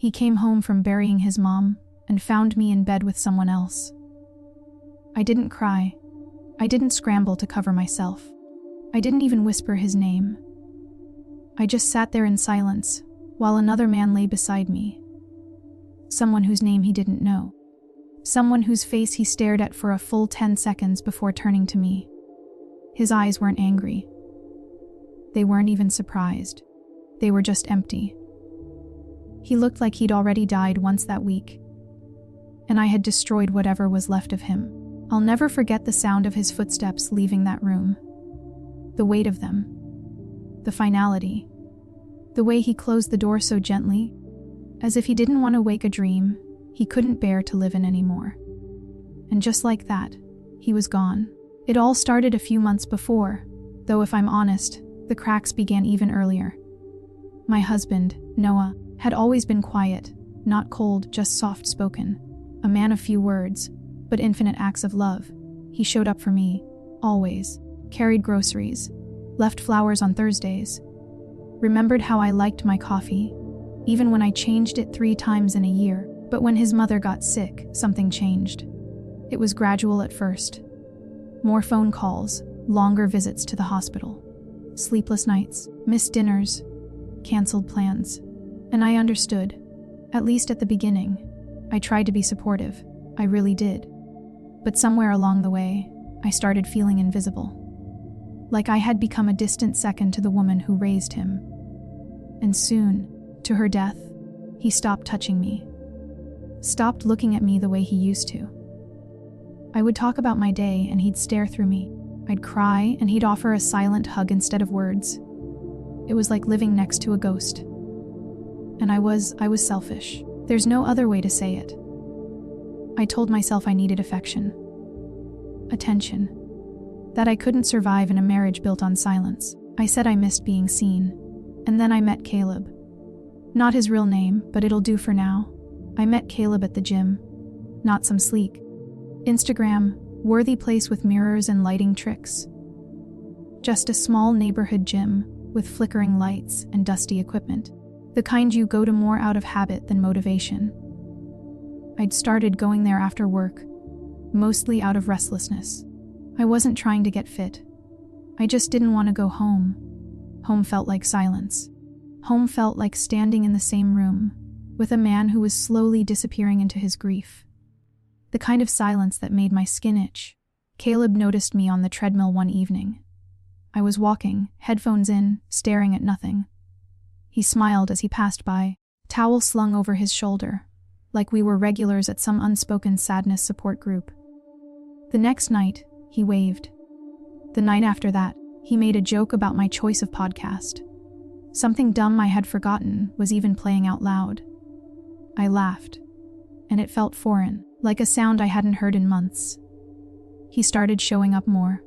He came home from burying his mom and found me in bed with someone else. I didn't cry. I didn't scramble to cover myself. I didn't even whisper his name. I just sat there in silence while another man lay beside me. Someone whose name he didn't know. Someone whose face he stared at for a full 10 seconds before turning to me. His eyes weren't angry. They weren't even surprised. They were just empty. He looked like he'd already died once that week, and I had destroyed whatever was left of him. I'll never forget the sound of his footsteps leaving that room. The weight of them. The finality. The way he closed the door so gently, as if he didn't want to wake a dream he couldn't bear to live in anymore. And just like that, he was gone. It all started a few months before, though if I'm honest, the cracks began even earlier. My husband, Noah, had always been quiet, not cold, just soft-spoken. A man of few words, but infinite acts of love. He showed up for me, always. Carried groceries. Left flowers on Thursdays. Remembered how I liked my coffee, even when I changed it 3 times in a year. But when his mother got sick, something changed. It was gradual at first. More phone calls, longer visits to the hospital. Sleepless nights, missed dinners, canceled plans. And I understood, at least at the beginning. I tried to be supportive, I really did. But somewhere along the way, I started feeling invisible. Like I had become a distant second to the woman who raised him. And soon, to her death, he stopped touching me. Stopped looking at me the way he used to. I would talk about my day and he'd stare through me. I'd cry and he'd offer a silent hug instead of words. It was like living next to a ghost. And I was selfish. There's no other way to say it. I told myself I needed affection. Attention. That I couldn't survive in a marriage built on silence. I said I missed being seen. And then I met Caleb. Not his real name, but it'll do for now. I met Caleb at the gym. Not some sleek Instagram-worthy place with mirrors and lighting tricks. Just a small neighborhood gym with flickering lights and dusty equipment. The kind you go to more out of habit than motivation. I'd started going there after work, mostly out of restlessness. I wasn't trying to get fit. I just didn't want to go home. Home felt like silence. Home felt like standing in the same room with a man who was slowly disappearing into his grief. The kind of silence that made my skin itch. Caleb noticed me on the treadmill one evening. I was walking, headphones in, staring at nothing. He smiled as he passed by, towel slung over his shoulder, like we were regulars at some unspoken sadness support group. The next night, he waved. The night after that, he made a joke about my choice of podcast. Something dumb I had forgotten was even playing out loud. I laughed, and it felt foreign, like a sound I hadn't heard in months. He started showing up more,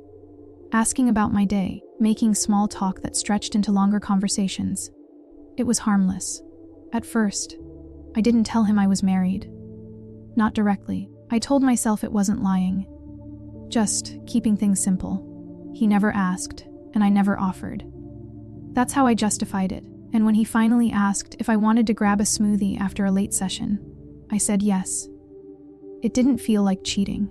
asking about my day, making small talk that stretched into longer conversations. It was harmless. At first, I didn't tell him I was married. Not directly. I told myself it wasn't lying. Just keeping things simple. He never asked, and I never offered. That's how I justified it. And when he finally asked if I wanted to grab a smoothie after a late session, I said yes. It didn't feel like cheating.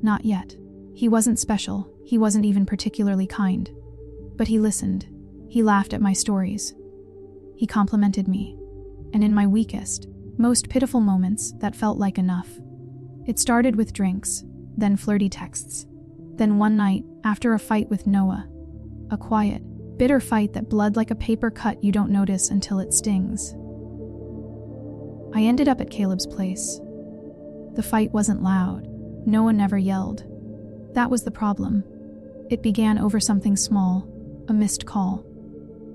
Not yet. He wasn't special. He wasn't even particularly kind. But he listened. He laughed at my stories. He complimented me. And in my weakest, most pitiful moments, that felt like enough. It started with drinks, then flirty texts. Then one night, after a fight with Noah. A quiet, bitter fight that bled like a paper cut you don't notice until it stings. I ended up at Caleb's place. The fight wasn't loud. Noah never yelled. That was the problem. It began over something small, a missed call.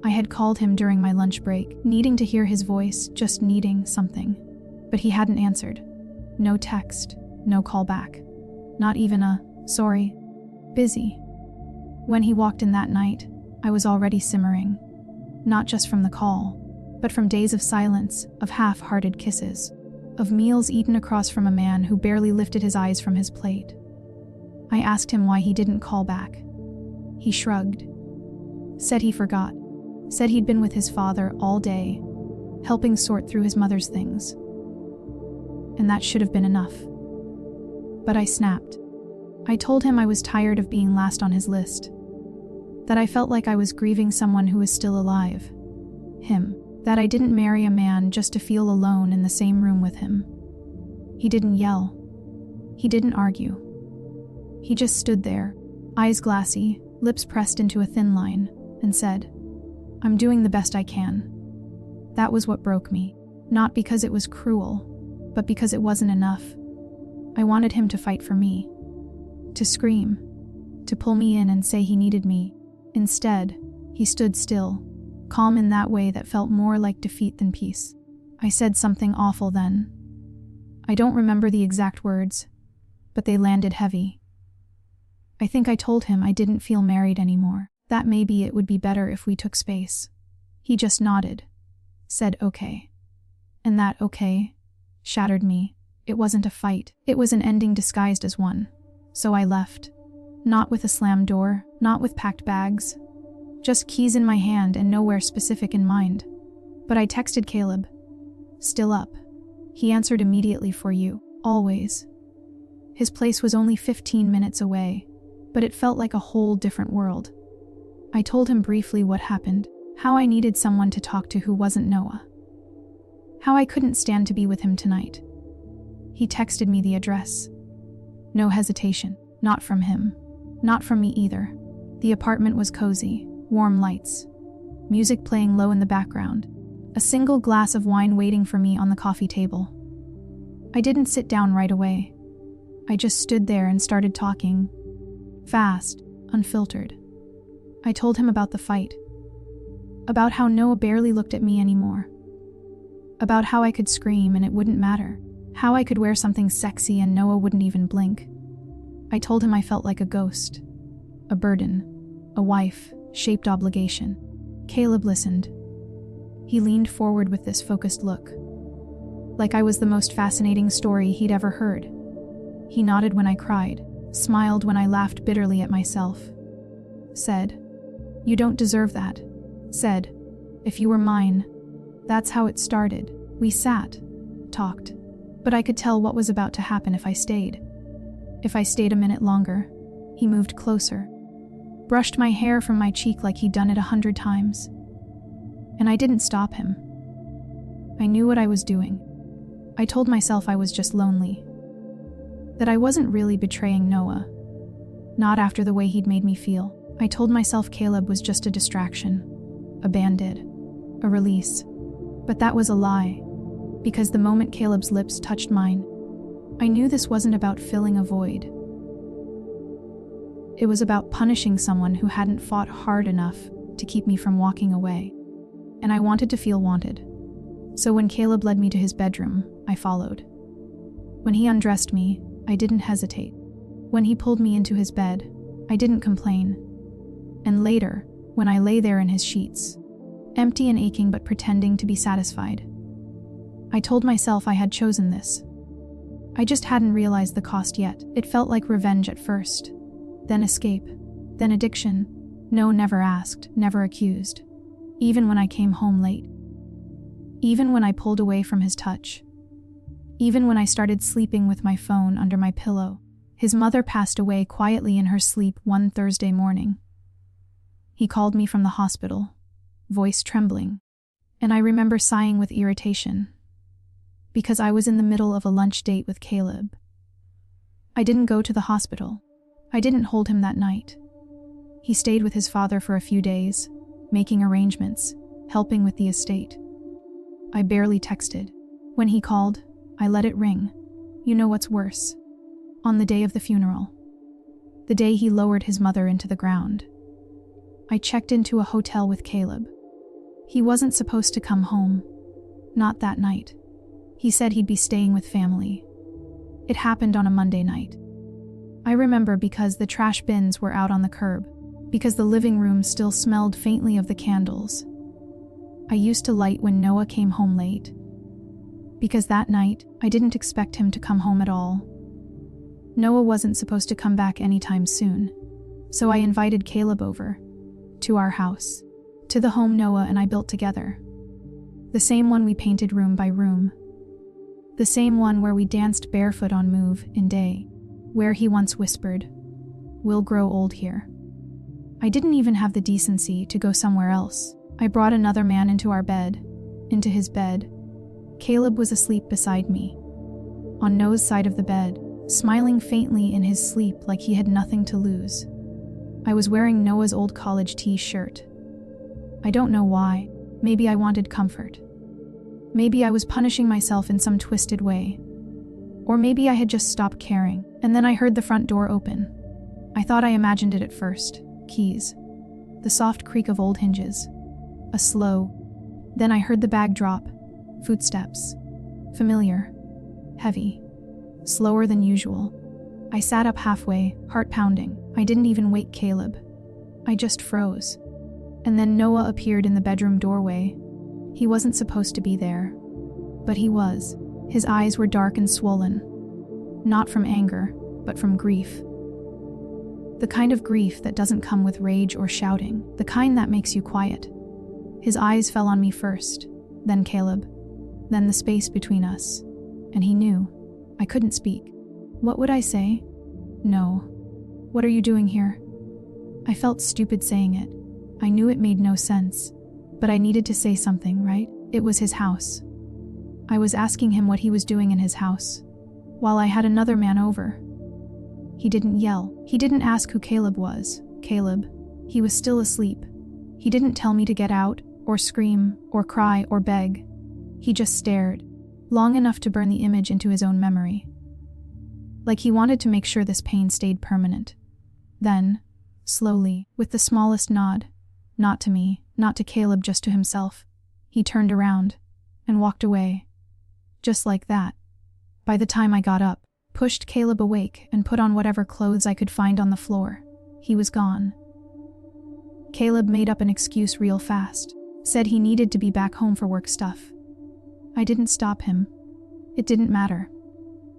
I had called him during my lunch break, needing to hear his voice, just needing something. But he hadn't answered. No text, no call back. Not even a, sorry, busy. When he walked in that night, I was already simmering. Not just from the call, but from days of silence, of half-hearted kisses, of meals eaten across from a man who barely lifted his eyes from his plate. I asked him why he didn't call back. He shrugged. Said he forgot. Said he'd been with his father all day. helping sort through his mother's things. And that should have been enough. But I snapped. I told him I was tired of being last on his list, that I felt like I was grieving someone who was still alive, him, that I didn't marry a man just to feel alone in the same room with him. He didn't yell. He didn't argue. He just stood there, eyes glassy, lips pressed into a thin line, and said, "I'm doing the best I can." That was what broke me, not because it was cruel, but because it wasn't enough. I wanted him to fight for me, to scream, to pull me in and say he needed me. Instead, he stood still, calm in that way that felt more like defeat than peace. I said something awful then. I don't remember the exact words, but they landed heavy. I think I told him I didn't feel married anymore, that maybe it would be better if we took space. He just nodded, said okay. And that okay shattered me. It wasn't a fight, it was an ending disguised as one. So I left. Not with a slammed door, not with packed bags. Just keys in my hand and nowhere specific in mind. But I texted Caleb. "Still up." He answered immediately for you, always. His place was only 15 minutes away, but it felt like a whole different world. I told him briefly what happened, how I needed someone to talk to who wasn't Noah. How I couldn't stand to be with him tonight. He texted me the address. No hesitation, not from him, not from me either. The apartment was cozy, warm lights, music playing low in the background, a single glass of wine waiting for me on the coffee table. I didn't sit down right away. I just stood there and started talking, fast, unfiltered. I told him about the fight, about how Noah barely looked at me anymore, about how I could scream and it wouldn't matter, how I could wear something sexy and Noah wouldn't even blink. I told him I felt like a ghost, a burden, a wife-shaped obligation. Caleb listened. He leaned forward with this focused look, like I was the most fascinating story he'd ever heard. He nodded when I cried, smiled when I laughed bitterly at myself, said, "You don't deserve that," said, "If you were mine." That's how it started. We sat, talked, but I could tell what was about to happen if I stayed. If I stayed a minute longer, he moved closer, brushed my hair from my cheek like he'd done it 100 times. And I didn't stop him. I knew what I was doing. I told myself I was just lonely, that I wasn't really betraying Noah, not after the way he'd made me feel. I told myself Caleb was just a distraction, a band-aid, a release. But that was a lie, because the moment Caleb's lips touched mine, I knew this wasn't about filling a void. It was about punishing someone who hadn't fought hard enough to keep me from walking away. And I wanted to feel wanted. So when Caleb led me to his bedroom, I followed. When he undressed me, I didn't hesitate. When he pulled me into his bed, I didn't complain. And later, when I lay there in his sheets, empty and aching but pretending to be satisfied, I told myself I had chosen this. I just hadn't realized the cost yet. It felt like revenge at first, then escape, then addiction. No, never asked, never accused. Even when I came home late. Even when I pulled away from his touch. Even when I started sleeping with my phone under my pillow. His mother passed away quietly in her sleep one Thursday morning. He called me from the hospital, voice trembling, and I remember sighing with irritation, because I was in the middle of a lunch date with Caleb. I didn't go to the hospital. I didn't hold him that night. He stayed with his father for a few days, making arrangements, helping with the estate. I barely texted. When he called, I let it ring. You know what's worse? On the day of the funeral, the day he lowered his mother into the ground, I checked into a hotel with Caleb. He wasn't supposed to come home. Not that night. He said he'd be staying with family. It happened on a Monday night. I remember because the trash bins were out on the curb, because the living room still smelled faintly of the candles I used to light when Noah came home late. Because that night, I didn't expect him to come home at all. Noah wasn't supposed to come back anytime soon, so I invited Caleb over, to our house, to the home Noah and I built together. The same one we painted room by room. The same one where we danced barefoot on Move in Day, where he once whispered, "We'll grow old here." I didn't even have the decency to go somewhere else. I brought another man into our bed, into his bed. Caleb was asleep beside me, on Noah's side of the bed, smiling faintly in his sleep like he had nothing to lose. I was wearing Noah's old college t-shirt. I don't know why. Maybe I wanted comfort. Maybe I was punishing myself in some twisted way. Or maybe I had just stopped caring, and then I heard the front door open. I thought I imagined it at first. Keys. The soft creak of old hinges. A slow. Then I heard the bag drop. Footsteps. Familiar. Heavy. Slower than usual. I sat up halfway, heart pounding. I didn't even wake Caleb. I just froze. And then Noah appeared in the bedroom doorway. He wasn't supposed to be there. But he was. His eyes were dark and swollen. Not from anger, but from grief. The kind of grief that doesn't come with rage or shouting, the kind that makes you quiet. His eyes fell on me first, then Caleb, then the space between us. And he knew. I couldn't speak. What would I say? No. What are you doing here? I felt stupid saying it. I knew it made no sense. But I needed to say something, right? It was his house. I was asking him what he was doing in his house, while I had another man over. He didn't yell. He didn't ask who Caleb was. Caleb. He was still asleep. He didn't tell me to get out, or scream, or cry, or beg. He just stared, long enough to burn the image into his own memory. Like he wanted to make sure this pain stayed permanent. Then, slowly, with the smallest nod, not to me, not to Caleb, just to himself, he turned around and walked away. Just like that. By the time I got up, pushed Caleb awake, and put on whatever clothes I could find on the floor, he was gone. Caleb made up an excuse real fast, said he needed to be back home for work stuff. I didn't stop him. It didn't matter.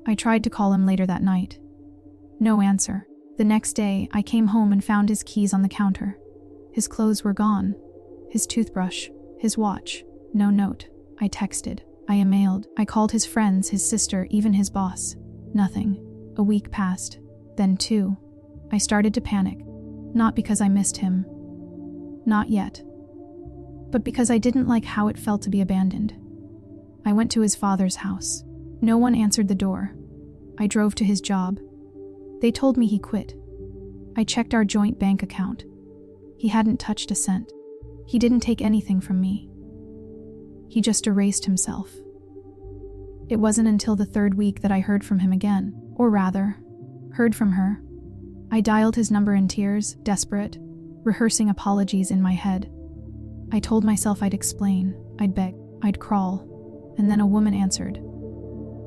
I tried to call him later that night. No answer. The next day, I came home and found his keys on the counter. His clothes were gone. His toothbrush, his watch, no note. I texted. I emailed. I called his friends, his sister, even his boss. Nothing. A week passed. Then 2. I started to panic. Not because I missed him. Not yet. But because I didn't like how it felt to be abandoned. I went to his father's house. No one answered the door. I drove to his job. They told me he quit. I checked our joint bank account. He hadn't touched a cent. He didn't take anything from me. He just erased himself. It wasn't until the 3rd week that I heard from him again, or rather, heard from her. I dialed his number in tears, desperate, rehearsing apologies in my head. I told myself I'd explain, I'd beg, I'd crawl, and then a woman answered.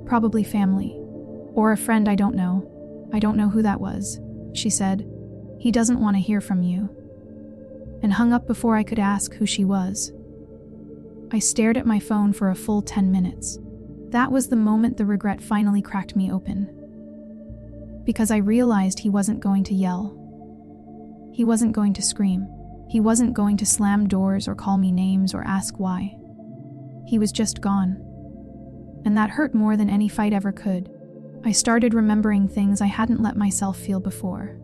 Probably family, or a friend I don't know. I don't know who that was, she said. He doesn't want to hear from you. And hung up before I could ask who she was. I stared at my phone for a full 10 minutes. That was the moment the regret finally cracked me open. Because I realized he wasn't going to yell. He wasn't going to scream. He wasn't going to slam doors or call me names or ask why. He was just gone. And that hurt more than any fight ever could. I started remembering things I hadn't let myself feel before.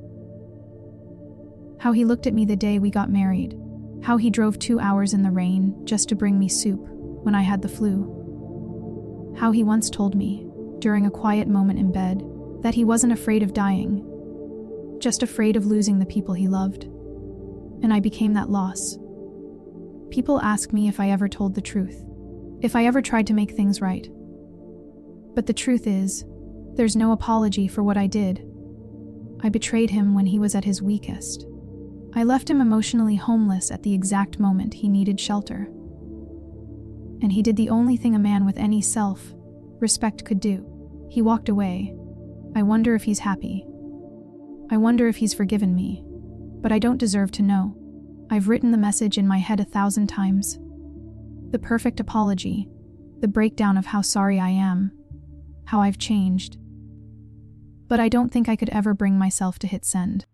How he looked at me the day we got married. How he drove 2 hours in the rain just to bring me soup when I had the flu. How he once told me, during a quiet moment in bed, that he wasn't afraid of dying, just afraid of losing the people he loved. And I became that loss. People ask me if I ever told the truth, if I ever tried to make things right. But the truth is, there's no apology for what I did. I betrayed him when he was at his weakest. I left him emotionally homeless at the exact moment he needed shelter. And he did the only thing a man with any self-respect could do. He walked away. I wonder if he's happy. I wonder if he's forgiven me. But I don't deserve to know. I've written the message in my head 1,000 times. The perfect apology. The breakdown of how sorry I am. How I've changed. But I don't think I could ever bring myself to hit send.